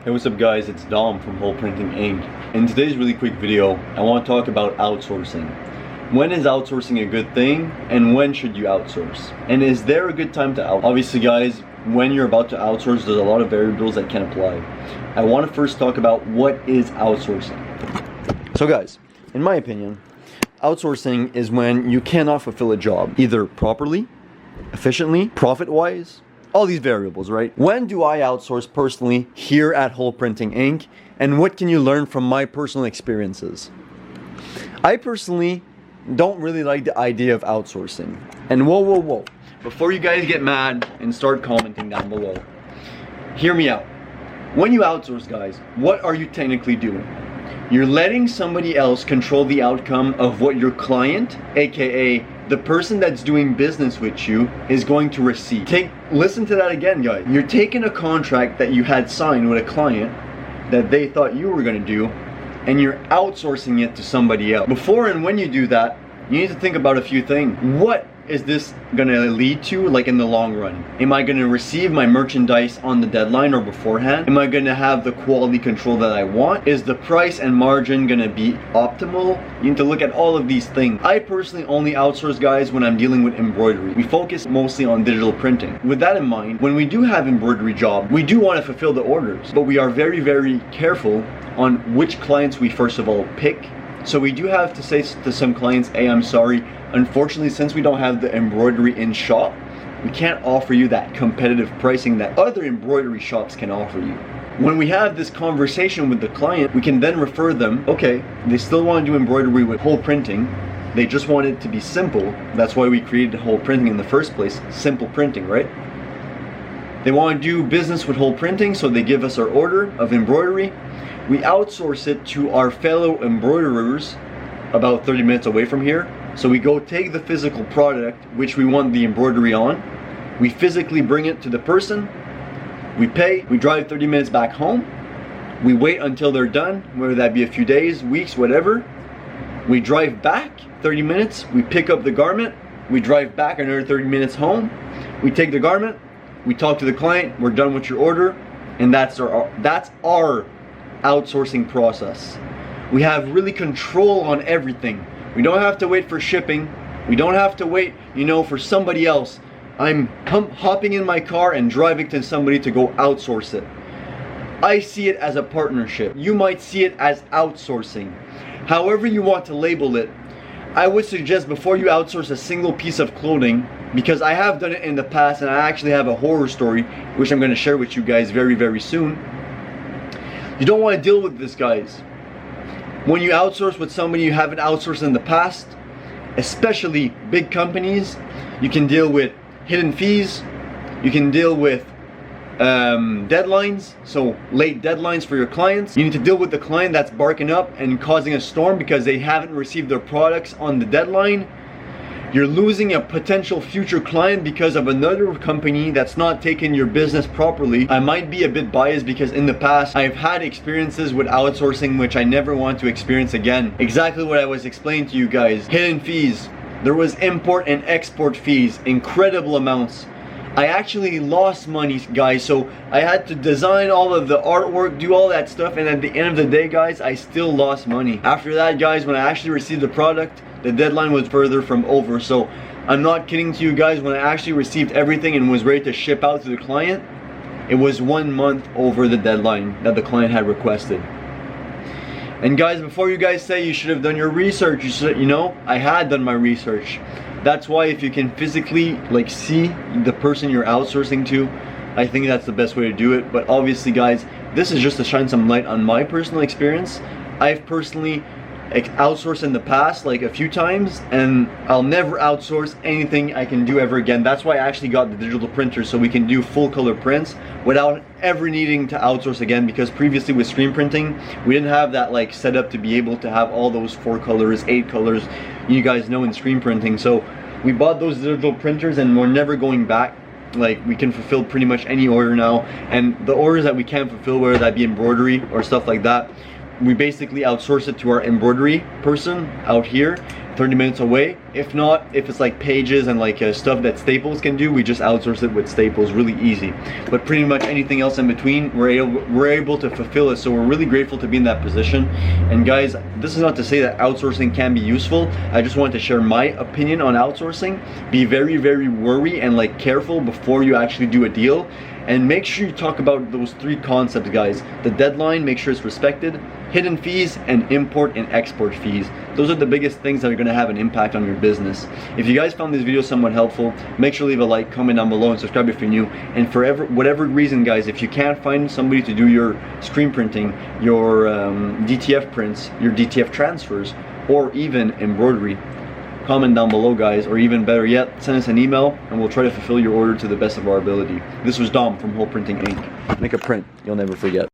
Hey, what's up guys, it's Dom from Hole Printing Inc. In today's really quick video, I want to talk about outsourcing. When is outsourcing a good thing, and when should you outsource? And is there a good time to outsource? Obviously guys, when you're about to outsource, there's a lot of variables that can apply. I want to first talk about what is outsourcing. So guys, in my opinion, outsourcing is when you cannot fulfill a job, either properly, efficiently, profit-wise, all these variables, right? When do I outsource personally here at Hole Printing Inc? And what can you learn from my personal experiences? I personally don't really like the idea of outsourcing. And whoa. Before you guys get mad and start commenting down below, hear me out. When you outsource, guys, what are you technically doing? You're letting somebody else control the outcome of what your client, aka the person that's doing business with you, is going to receive. Listen to that again, guys. You're taking a contract that you had signed with a client that they thought you were gonna do, and you're outsourcing it to somebody else. Before and when you do that, you need to think about a few things. What is this gonna lead to, like, in the long run? Am I gonna receive my merchandise on the deadline or beforehand? Am I gonna have the quality control that I want? Is the price and margin gonna be optimal? You need to look at all of these things. I personally only outsource, guys, when I'm dealing with embroidery. We focus mostly on digital printing. With that in mind, when we do have embroidery job, we do want to fulfill the orders, but we are very, very careful on which clients we first of all pick. So we do have to say to some clients, hey, I'm sorry, unfortunately, since we don't have the embroidery in shop, we can't offer you that competitive pricing that other embroidery shops can offer you. When we have this conversation with the client, we can then refer them, okay, they still want to do embroidery with Hole Printing, they just want it to be simple. That's why we created Hole Printing in the first place, simple printing, right? They want to do business with Hole Printing, so they give us our order of embroidery. We outsource it to our fellow embroiderers about 30 minutes away from here. So we go take the physical product which we want the embroidery on, we physically bring it to the person, we pay, we drive 30 minutes back home, we wait until they're done, whether that be a few days, weeks, whatever. We drive back 30 minutes, we pick up the garment, we drive back another 30 minutes home, we take the garment, we talk to the client, we're done with your order, and that's our outsourcing process. We have really control on everything. We don't have to wait for shipping. We don't have to wait, for somebody else. I'm hopping in my car and driving to somebody to go outsource it. I see it as a partnership. You might see it as outsourcing. However you want to label it, I would suggest before you outsource a single piece of clothing, because I have done it in the past and I actually have a horror story, which I'm going to share with you guys very, very soon. You don't want to deal with this, guys. When you outsource with somebody you haven't outsourced in the past, especially big companies, you can deal with hidden fees, you can deal with deadlines, so late deadlines for your clients. You need to deal with the client that's barking up and causing a storm because they haven't received their products on the deadline. You're losing a potential future client because of another company that's not taking your business properly. I might be a bit biased because in the past I've had experiences with outsourcing which I never want to experience again. Exactly what I was explaining to you guys. Hidden fees. There was import and export fees, incredible amounts. I actually lost money, guys, so I had to design all of the artwork, do all that stuff, and at the end of the day, guys, I still lost money. After that, guys, when I actually received the product, the deadline was further from over. So I'm not kidding to you guys, when I actually received everything and was ready to ship out to the client, it was 1 month over the deadline that the client had requested. And guys, before you guys say you should have done your research, I had done my research. That's why if you can physically see the person you're outsourcing to, I think that's the best way to do it. But obviously, guys, this is just to shine some light on my personal experience. I've personally outsourced in the past a few times, and I'll never outsource anything I can do ever again. That's why I actually got the digital printer, so we can do full color prints without ever needing to outsource again, because previously with screen printing we didn't have that setup to be able to have all those 4 colors, 8 colors you guys know in screen printing. So we bought those digital printers and we're never going back. We can fulfill pretty much any order now, and the orders that we can't fulfill, whether that be embroidery or stuff like that, we basically outsource it to our embroidery person out here, 30 minutes away. If not, if it's like pages and like stuff that Staples can do, we just outsource it with Staples, really easy. But pretty much anything else in between, we're able to fulfill it. So we're really grateful to be in that position. And guys, this is not to say that outsourcing can be useful. I just wanted to share my opinion on outsourcing. Be very, very wary and like careful before you actually do a deal. And make sure you talk about those 3 concepts, guys. The deadline, make sure it's respected, hidden fees, and import and export fees. Those are the biggest things that are gonna have an impact on your business. If you guys found this video somewhat helpful, make sure to leave a like, comment down below, and subscribe if you're new. And for whatever reason, guys, if you can't find somebody to do your screen printing, your DTF prints, your DTF transfers, or even embroidery, comment down below, guys, or even better yet, send us an email and we'll try to fulfill your order to the best of our ability. This was Dom from Whole Printing Inc. Make a print you'll never forget.